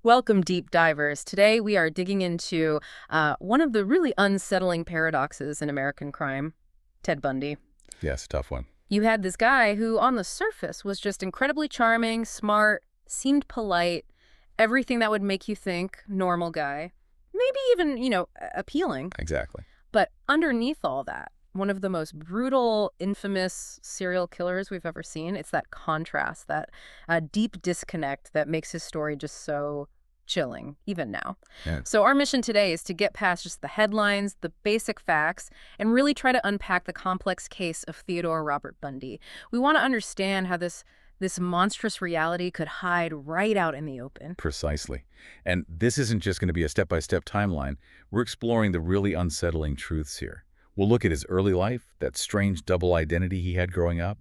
Welcome, deep divers. Today we are digging into one of the really unsettling paradoxes in American crime, Ted Bundy. Yes, tough one. You had this guy who, on the surface, was just incredibly charming, smart, seemed polite, everything that would make you think normal guy, maybe even, appealing. Exactly. But underneath all that, one of the most brutal, infamous serial killers we've ever seen. It's that contrast, that deep disconnect that makes his story just so chilling, even now. Yeah. So our mission today is to get past just the headlines, the basic facts, and really try to unpack the complex case of Theodore Robert Bundy. We want to understand how this monstrous reality could hide right out in the open. Precisely. And this isn't just going to be a step-by-step timeline. We're exploring the really unsettling truths here. We'll look at his early life, that strange double identity he had growing up,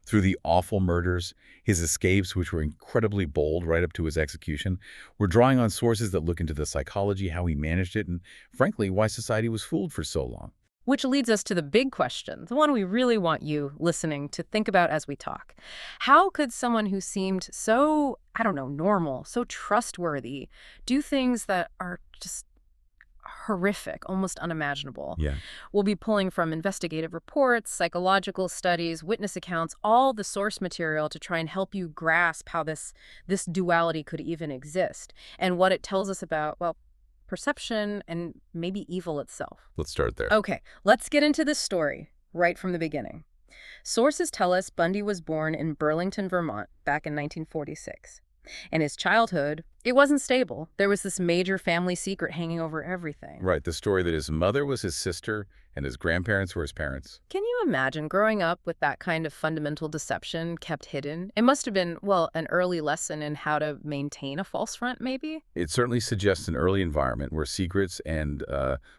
through the awful murders, his escapes, which were incredibly bold right up to his execution. We're drawing on sources that look into the psychology, how he managed it, and frankly, why society was fooled for so long. Which leads us to the big question, the one we really want you listening to think about as we talk. How could someone who seemed so, normal, so trustworthy, do things that are just horrific, almost unimaginable? Yeah. We'll be pulling from investigative reports, psychological studies, witness accounts, all the source material to try and help you grasp how this duality could even exist and what it tells us about, well, perception and maybe evil itself. Let's start there. Okay, let's get into this story right from the beginning. Sources tell us Bundy was born in Burlington, Vermont, back in 1946. In his childhood, it wasn't stable. There was this major family secret hanging over everything. Right, the story that his mother was his sister and his grandparents were his parents. Can you imagine growing up with that kind of fundamental deception kept hidden? It must have been, well, an early lesson in how to maintain a false front, maybe? It certainly suggests an early environment where secrets and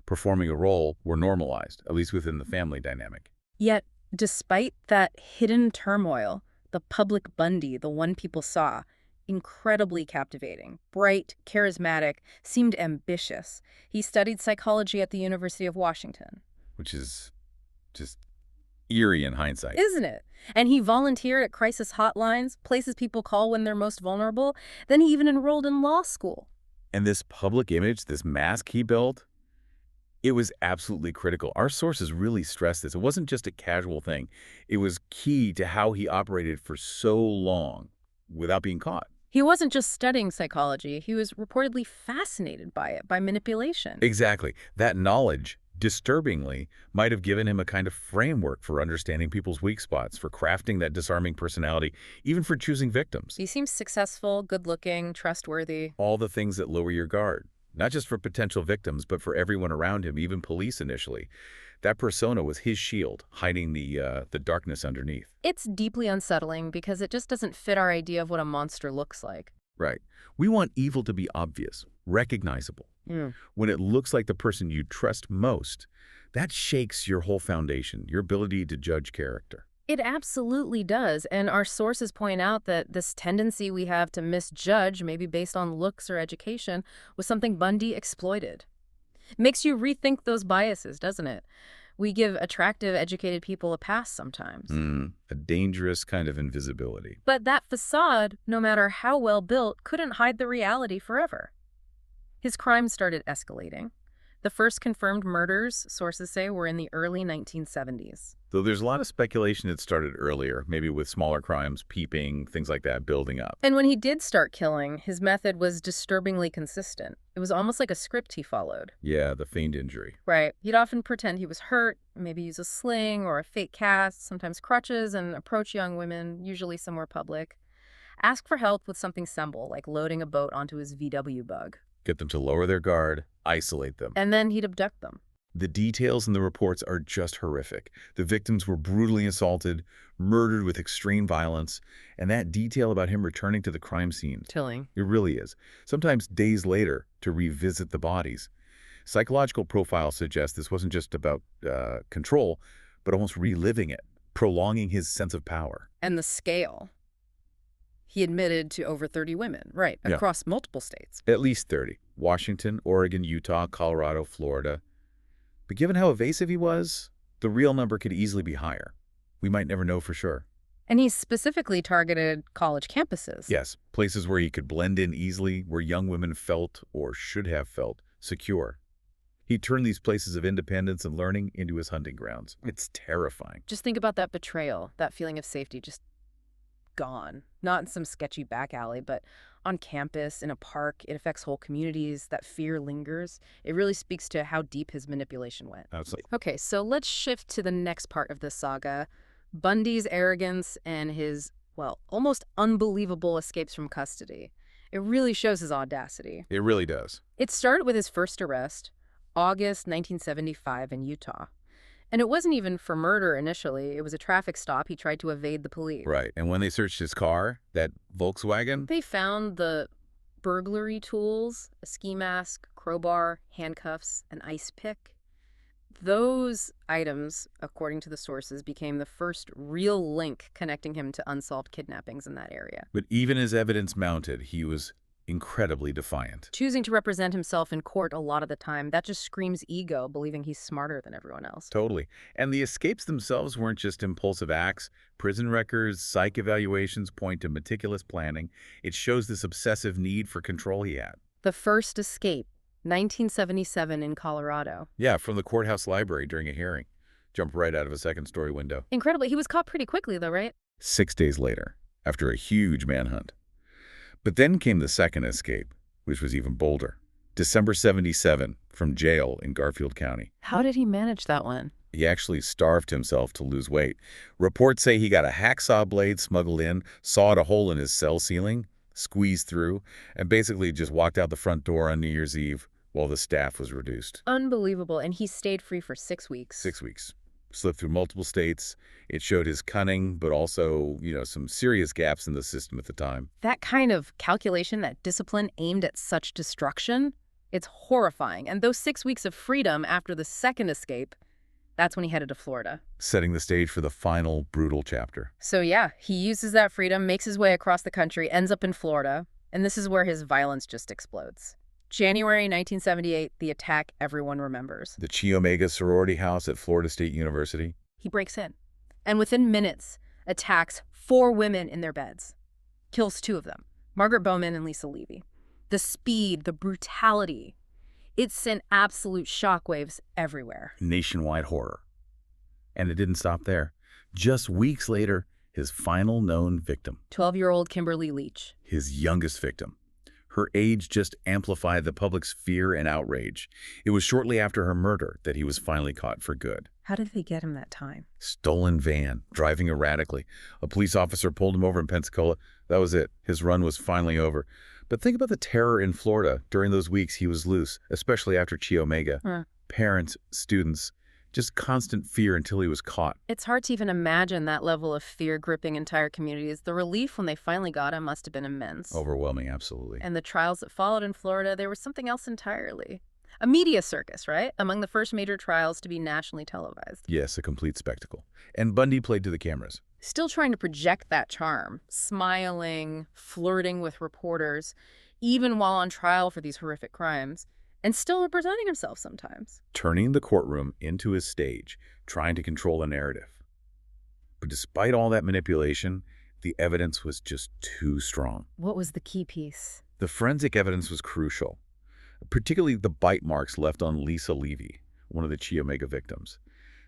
performing a role were normalized, at least within the family dynamic. Yet, despite that hidden turmoil, the public Bundy, the one people saw, incredibly captivating, bright, charismatic, seemed ambitious. He studied psychology at the University of Washington. Which is just eerie in hindsight. Isn't it? And he volunteered at crisis hotlines, places people call when they're most vulnerable. Then he even enrolled in law school. And this public image, this mask he built, it was absolutely critical. Our sources really stressed this. It wasn't just a casual thing. It was key to how he operated for so long without being caught. He wasn't just studying psychology. He was reportedly fascinated by it, by manipulation. Exactly. That knowledge, disturbingly, might have given him a kind of framework for understanding people's weak spots, for crafting that disarming personality, even for choosing victims. He seems successful, good-looking, trustworthy. All the things that lower your guard, not just for potential victims, but for everyone around him, even police initially. That persona was his shield, hiding the darkness underneath. It's deeply unsettling because it just doesn't fit our idea of what a monster looks like. Right. We want evil to be obvious, recognizable. When it looks like the person you trust most, that shakes your whole foundation, your ability to judge character. It absolutely does, and our sources point out that this tendency we have to misjudge, maybe based on looks or education, was something Bundy exploited. Makes you rethink those biases, doesn't it? We give attractive, educated people a pass sometimes. A dangerous kind of invisibility. But that facade, no matter how well built, couldn't hide the reality forever. His crimes started escalating. The first confirmed murders, sources say, were in the early 1970s. Though there's a lot of speculation it started earlier, maybe with smaller crimes, peeping, things like that, building up. And when he did start killing, his method was disturbingly consistent. It was almost like a script he followed. Yeah, the feigned injury. Right. He'd often pretend he was hurt, maybe use a sling or a fake cast, sometimes crutches, and approach young women, usually somewhere public. Ask for help with something simple, like loading a boat onto his VW bug. Get them to lower their guard, isolate them. And then he'd abduct them. The details in the reports are just horrific. The victims were brutally assaulted, murdered with extreme violence, and that detail about him returning to the crime scene. Tilling. It really is. Sometimes days later to revisit the bodies. Psychological profiles suggest this wasn't just about control, but almost reliving it, prolonging his sense of power. And the scale. He admitted to over 30 women, right, across multiple states. At least 30. Washington, Oregon, Utah, Colorado, Florida. But given how evasive he was, the real number could easily be higher. We might never know for sure. And he specifically targeted college campuses. Yes, places where he could blend in easily, where young women felt, or should have felt, secure. He turned these places of independence and learning into his hunting grounds. It's terrifying. Just think about that betrayal, that feeling of safety just gone. Not in some sketchy back alley, but on campus, in a park. It affects whole communities. That fear lingers. It really speaks to how deep his manipulation went. Absolutely. Okay, so let's shift to the next part of this saga. Bundy's arrogance and his, well, almost unbelievable escapes from custody. It really shows his audacity. It really does. It started with his first arrest, August 1975 in Utah. And it wasn't even for murder initially. It was a traffic stop. He tried to evade the police. Right. And when they searched his car, that Volkswagen, They found the burglary tools, a ski mask, crowbar, handcuffs, an ice pick. Those items, according to the sources, became the first real link connecting him to unsolved kidnappings in that area. but even as evidence mounted, he was incredibly defiant. Choosing to represent himself in court a lot of the time, that just screams ego, believing he's smarter than everyone else. Totally. And the escapes themselves weren't just impulsive acts. Prison records, psych evaluations point to meticulous planning. It shows this obsessive need for control he had. The first escape, 1977 in Colorado. Yeah, from the courthouse library during a hearing. Jumped right out of a second-story window. Incredibly, he was caught pretty quickly though, right? 6 days later, after a huge manhunt. But then came the second escape, which was even bolder. December 77, from jail in Garfield County. How did he manage that one? He actually starved himself to lose weight. Reports say he got a hacksaw blade smuggled in, sawed a hole in his cell ceiling, squeezed through, and basically just walked out the front door on New Year's Eve while the staff was reduced. Unbelievable, and he stayed free for 6 weeks. 6 weeks. Slipped through multiple states. It showed his cunning, but also, some serious gaps in the system at the time. That kind of calculation, that discipline aimed at such destruction, it's horrifying. And those 6 weeks of freedom after the second escape, that's when he headed to Florida. Setting the stage for the final brutal chapter. So yeah, he uses that freedom, makes his way across the country, ends up in Florida, and this is where his violence just explodes. January 1978, the attack everyone remembers. The Chi Omega sorority house at Florida State University. He breaks in, and within minutes, attacks 4 women in their beds. Kills 2 of them, Margaret Bowman and Lisa Levy. The speed, the brutality, it sent absolute shockwaves everywhere. Nationwide horror. And it didn't stop there. Just weeks later, his final known victim. 12-year-old Kimberly Leach. His youngest victim. Her age just amplified the public's fear and outrage. It was shortly after her murder that he was finally caught for good. How did they get him that time? Stolen van, driving erratically. A police officer pulled him over in Pensacola. That was it. His run was finally over. But think about the terror in Florida during those weeks he was loose, especially after Chi Omega. Parents, students, just constant fear until he was caught. It's hard to even imagine that level of fear gripping entire communities. The relief when they finally got him must have been immense. Overwhelming, absolutely. And the trials that followed in Florida, there was something else entirely. A media circus, right? Among the first major trials to be nationally televised. Yes, a complete spectacle. And Bundy played to the cameras. Still trying to project that charm, smiling, flirting with reporters, even while on trial for these horrific crimes, and still representing himself sometimes. Turning the courtroom into his stage, trying to control the narrative. But despite all that manipulation, the evidence was just too strong. What was the key piece? The forensic evidence was crucial, particularly the bite marks left on Lisa Levy, one of the Chi Omega victims.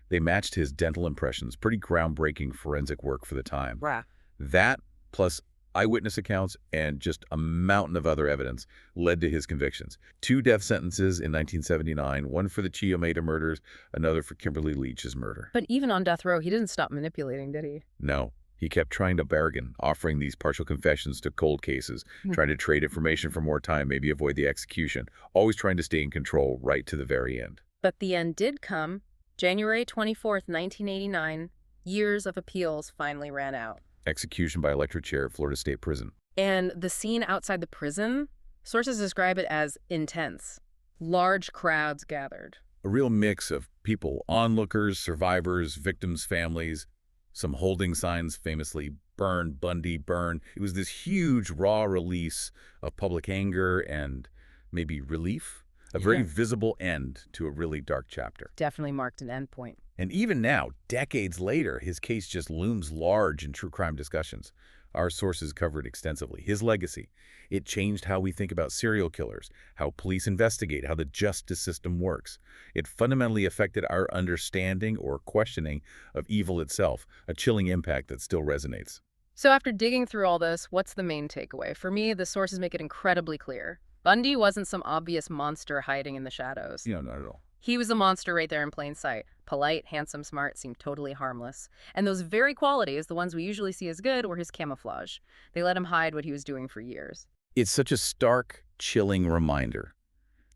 They matched his dental impressions, pretty groundbreaking forensic work for the time. Wow. That, plus eyewitness accounts and just a mountain of other evidence, led to his convictions. 2 death sentences in 1979, one for the Chi Omega murders, another for Kimberly Leach's murder. But even on death row, he didn't stop manipulating, did he? No. He kept trying to bargain, offering these partial confessions to cold cases, trying to trade information for more time, maybe avoid the execution, always trying to stay in control right to the very end. But the end did come. January 24th, 1989, years of appeals finally ran out. Execution by electric chair at Florida State Prison. And the scene outside the prison, sources describe it as intense. Large crowds gathered. A real mix of people, onlookers, survivors, victims' families, some holding signs famously, "Burn, Bundy, burn." It was this huge raw release of public anger and maybe relief. A very Yeah. visible end to a really dark chapter. Definitely marked an endpoint. And even now, decades later, his case just looms large in true crime discussions. Our sources covered extensively. His legacy. It changed how we think about serial killers, how police investigate, how the justice system works. It fundamentally affected our understanding or questioning of evil itself, a chilling impact that still resonates. So after digging through all this, what's the main takeaway? For me, the sources make it incredibly clear. Bundy wasn't some obvious monster hiding in the shadows. Not at all. He was a monster right there in plain sight. Polite, handsome, smart, seemed totally harmless. And those very qualities, the ones we usually see as good, were his camouflage. They let him hide what he was doing for years. It's such a stark, chilling reminder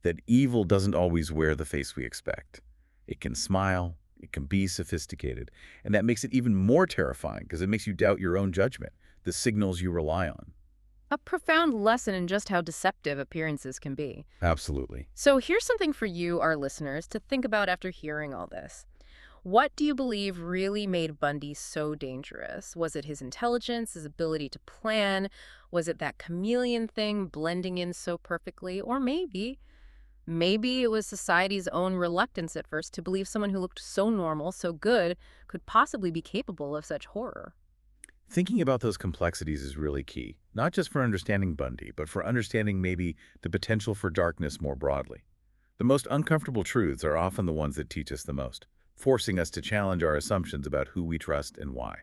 that evil doesn't always wear the face we expect. It can smile, it can be sophisticated, and that makes it even more terrifying because it makes you doubt your own judgment, the signals you rely on. A profound lesson in just how deceptive appearances can be. Absolutely. So here's something for you, our listeners, to think about after hearing all this. What do you believe really made Bundy so dangerous? Was it his intelligence, his ability to plan? Was it that chameleon thing blending in so perfectly? Or maybe it was society's own reluctance at first to believe someone who looked so normal, so good, could possibly be capable of such horror. Thinking about those complexities is really key, not just for understanding Bundy, but for understanding maybe the potential for darkness more broadly. The most uncomfortable truths are often the ones that teach us the most, forcing us to challenge our assumptions about who we trust and why.